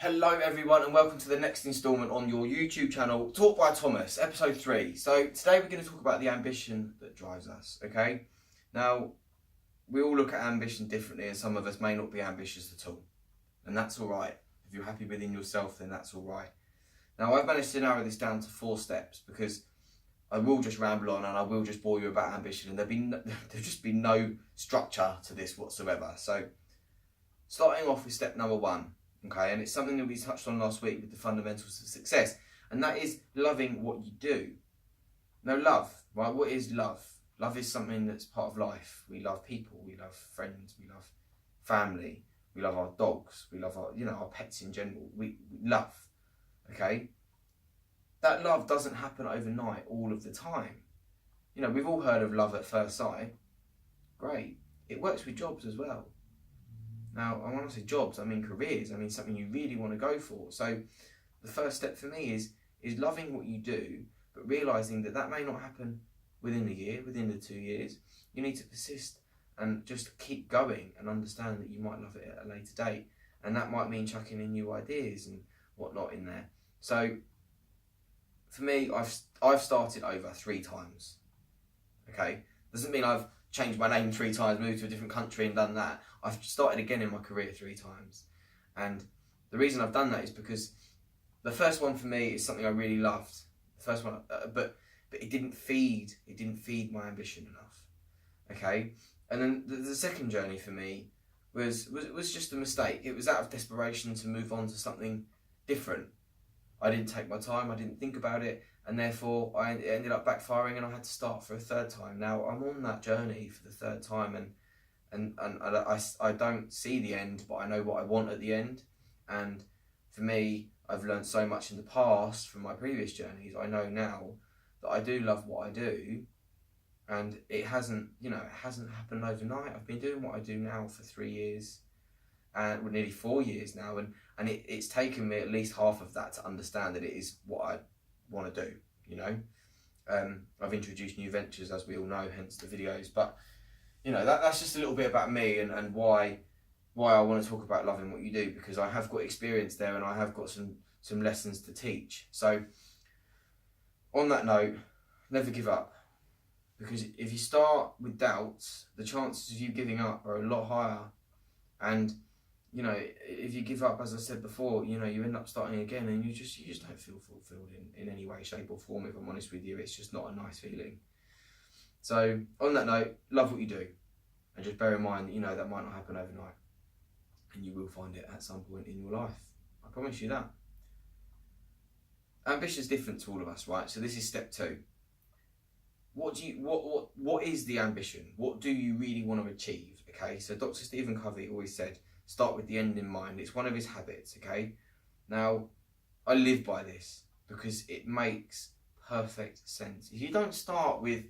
Hello everyone and welcome to the next instalment on your YouTube channel, Talk by Thomas, episode 3. So today we're going to talk about the ambition that drives us, okay? Now, we all look at ambition differently and some of us may not be ambitious at all. And that's alright. If you're happy within yourself, then that's alright. Now, I've managed to narrow this down to 4 steps because I will just ramble on and I will just bore you about ambition and there'll just be no structure to this whatsoever. So, starting off with step number 1. Okay, and it's something that we touched on last week with the fundamentals of success, and that is loving what you do. Now, love, right? What is love? Love is something that's part of life. We love people, we love friends, we love family, we love our dogs, we love our pets in general. We love, okay? That love doesn't happen overnight all of the time. You know, we've all heard of love at first sight. Great. It works with jobs as well. Now, when I say jobs, I mean careers. I mean something you really want to go for. So the first step for me is loving what you do, but realising that may not happen within a year, within the 2 years. You need to persist and just keep going and understand that you might love it at a later date. And that might mean chucking in new ideas and whatnot in there. So for me, I've started over 3 times. Okay? Doesn't mean I've changed my name 3 times, moved to a different country and done that. I've started again in my career 3 times. And the reason I've done that is because the first one for me is something I really loved. The first one, but it didn't feed my ambition enough. Okay? And then the second journey for me was just a mistake. It was out of desperation to move on to something different. I didn't take my time, I didn't think about it, and therefore it ended up backfiring and I had to start for a 3rd time. Now I'm on that journey for the 3rd time and I don't see the end, but I know what I want at the end. And for me, I've learned so much in the past from my previous journeys. I know now that I do love what I do, and it hasn't happened overnight. I've been doing what I do now for 3 years, and nearly 4 years now, and it's taken me at least half of that to understand that it is what I want to do. You know, I've introduced new ventures, as we all know, hence the videos, but you know, that's just a little bit about me and why I want to talk about loving what you do, because I have got experience there and I have got some lessons to teach. So on that note, never give up, because if you start with doubts, the chances of you giving up are a lot higher. And you know, if you give up, as I said before, you know, you end up starting again and you just don't feel fulfilled in any way, shape or form. If I'm honest with you, it's just not a nice feeling. So on that note, love what you do, and just bear in mind that, you know, that might not happen overnight, and you will find it at some point in your life. I promise you that. Ambition is different to all of us, right? So this is step 2. What is the ambition? What do you really want to achieve? Okay, so Dr. Stephen Covey always said, start with the end in mind. It's one of his habits. Okay, now I live by this because it makes perfect sense. If you don't start with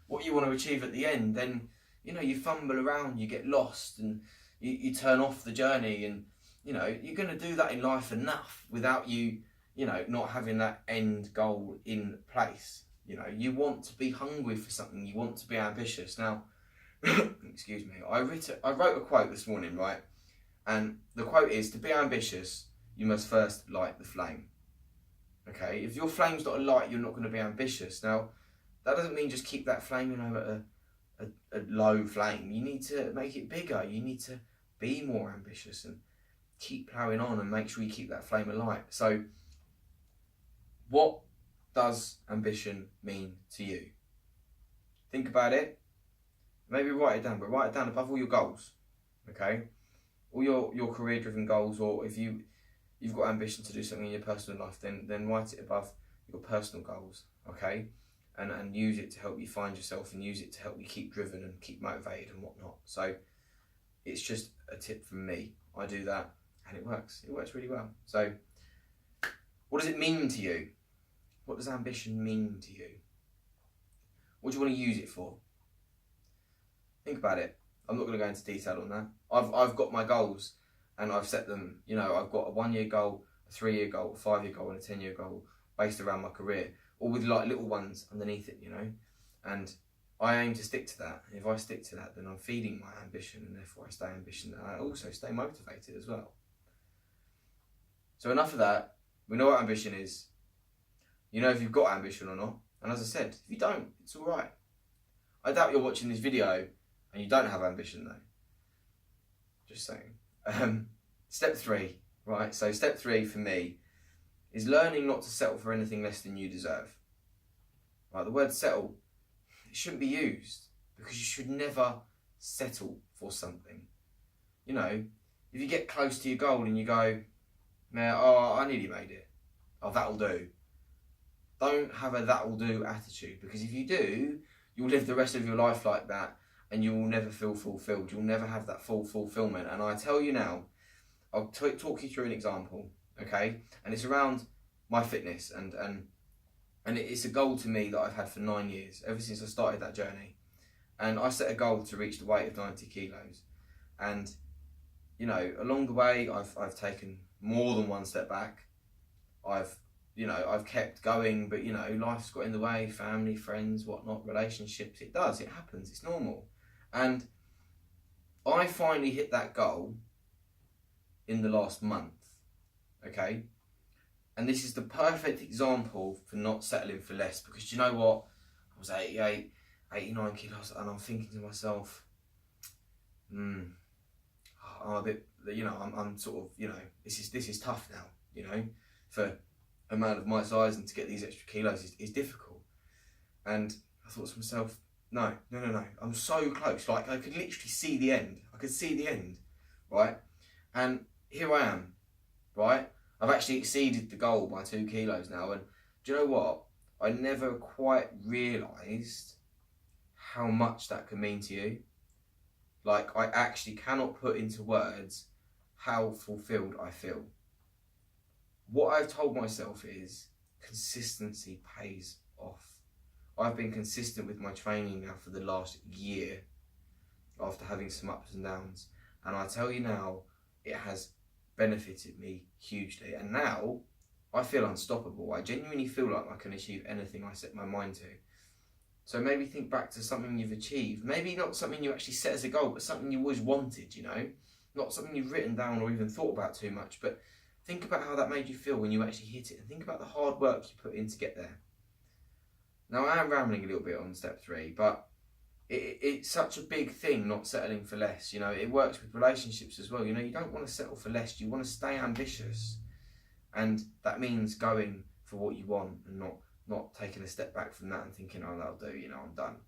what you want to achieve at the end, then, you know, you fumble around, you get lost, and you turn off the journey, and, you know, you're going to do that in life enough without you know, not having that end goal in place. You know, you want to be hungry for something, you want to be ambitious. Now, excuse me, I wrote a quote this morning, right? And the quote is, to be ambitious, you must first light the flame. Okay, if your flame's not alight, you're not going to be ambitious. Now, that doesn't mean just keep that flame, you know, at a low flame. You need to make it bigger. You need to be more ambitious and keep ploughing on and make sure you keep that flame alight. So, what does ambition mean to you? Think about it. Maybe write it down, but write it down above all your goals. Okay, all your career-driven goals, or if you've got ambition to do something in your personal life, then write it above your personal goals. Okay. And use it to help you find yourself, and use it to help you keep driven and keep motivated and whatnot. So it's just a tip from me. I do that and it works. It works really well. So what does it mean to you? What does ambition mean to you? What do you want to use it for? Think about it. I'm not going to go into detail on that. I've got my goals and I've set them. You know, I've got a 1-year goal, a 3-year goal, a 5-year goal and a 10-year goal based around my career. Or with like little ones underneath it, you know, and I aim to stick to that. If I stick to that, then I'm feeding my ambition, and therefore I stay ambitious, and I also stay motivated as well. So enough of that. We know what ambition is. You know if you've got ambition or not. And as I said, if you don't, it's all right. I doubt you're watching this video and you don't have ambition though. Just saying. Step 3, right? So step 3 for me is learning not to settle for anything less than you deserve. Right, the word settle, it shouldn't be used because you should never settle for something. You know, if you get close to your goal and you go, man, oh, I nearly made it. Oh, that'll do. Don't have a that'll do attitude, because if you do, you'll live the rest of your life like that and you will never feel fulfilled. You'll never have that full fulfillment. And I tell you now, I'll talk you through an example, okay? And it's around my fitness and it's a goal to me that I've had for 9 years, ever since I started that journey. And I set a goal to reach the weight of 90 kilos. And, you know, along the way, I've taken more than one step back. I've kept going, but, you know, life's got in the way, family, friends, whatnot, relationships. It does, it happens, it's normal. And I finally hit that goal in the last month, okay? And this is the perfect example for not settling for less, because you know what? I was 88, 89 kilos, and I'm thinking to myself, I'm a bit, you know, I'm sort of, you know, this is tough now, you know, for a man of my size, and to get these extra kilos is difficult. And I thought to myself, no, I'm so close. Like, I could literally see the end. I could see the end, right? And here I am, right? I've actually exceeded the goal by 2 kilos now. And do you know what? I never quite realised how much that could mean to you. Like, I actually cannot put into words how fulfilled I feel. What I've told myself is consistency pays off. I've been consistent with my training now for the last year after having some ups and downs. And I tell you now, it has benefited me hugely. And now I feel unstoppable. I genuinely feel like I can achieve anything I set my mind to. So maybe think back to something you've achieved. Maybe not something you actually set as a goal, but something you always wanted, you know? Not something you've written down or even thought about too much, but think about how that made you feel when you actually hit it, and think about the hard work you put in to get there. Now, I am rambling a little bit on step 3, but it's such a big thing, not settling for less. You know, it works with relationships as well. You know, you don't want to settle for less. You want to stay ambitious. And that means going for what you want and not taking a step back from that and thinking, oh, that'll do, you know, I'm done.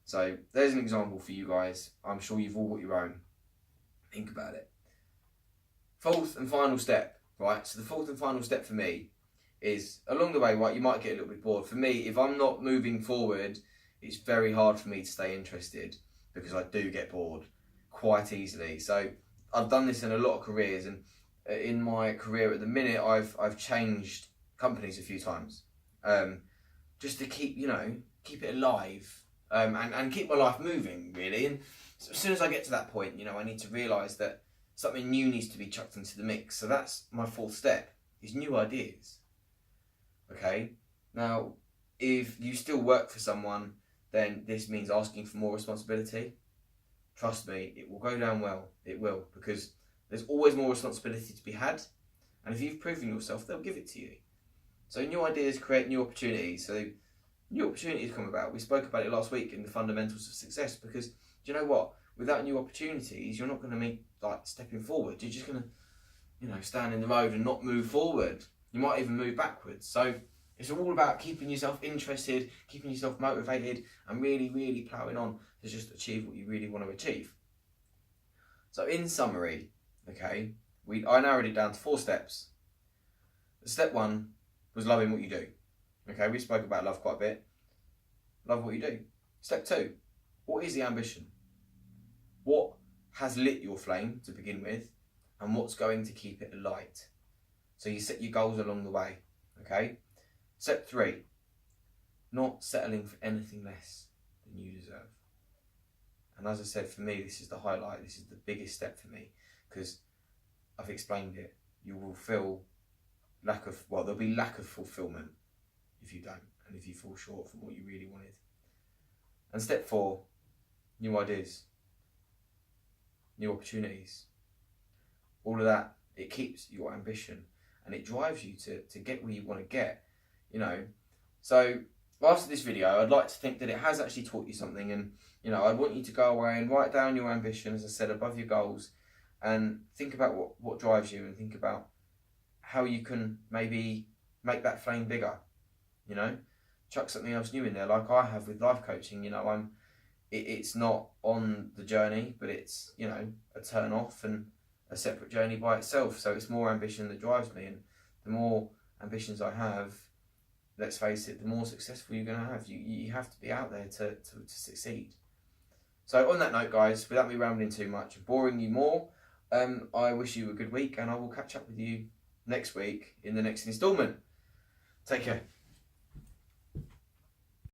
So there's an example for you guys. I'm sure you've all got your own. Think about it. 4th and final step, right? So the 4th and final step for me is, along the way, right, you might get a little bit bored. For me, if I'm not moving forward, it's very hard for me to stay interested, because I do get bored quite easily. So I've done this in a lot of careers, and in my career at the minute, I've changed companies a few times, just to keep it alive, and keep my life moving, really. And so as soon as I get to that point, you know, I need to realise that something new needs to be chucked into the mix. So that's my 4th step, is new ideas. Okay, now if you still work for someone, then this means asking for more responsibility. Trust me, it will go down well. It will, because there's always more responsibility to be had, and if you've proven yourself, they'll give it to you. So new ideas create new opportunities. So new opportunities come about. We spoke about it last week in the fundamentals of success, because do you know what? Without new opportunities, you're not going to make stepping forward. You're just going to, you know, stand in the road and not move forward. You might even move backwards. So it's all about keeping yourself interested, keeping yourself motivated, and really, really ploughing on to just achieve what you really want to achieve. So in summary, okay, I narrowed it down to 4 steps. Step 1 was loving what you do. Okay, we spoke about love quite a bit. Love what you do. Step 2, what is the ambition? What has lit your flame to begin with, and what's going to keep it alight? So you set your goals along the way, okay? Step 3, not settling for anything less than you deserve. And as I said, for me, this is the highlight. This is the biggest step for me, because I've explained it. You will feel there'll be lack of fulfillment if you don't, and if you fall short from what you really wanted. And step 4, new ideas, new opportunities. All of that, it keeps your ambition. and it drives you to get where you want to get, you know. So after this video, I'd like to think that it has actually taught you something, and you know, I want you to go away and write down your ambition, as I said, above your goals, and think about what drives you, and think about how you can maybe make that flame bigger, you know. Chuck something else new in there, like I have with life coaching. You know, it's not on the journey, but it's, you know, a turn off and a separate journey by itself. So it's more ambition that drives me, and the more ambitions I have, let's face it, the more successful you're going to have. You have to be out there to succeed. So on that note, guys, without me rambling too much and boring you more, I wish you a good week, and I will catch up with you next week in the next instalment. Take care.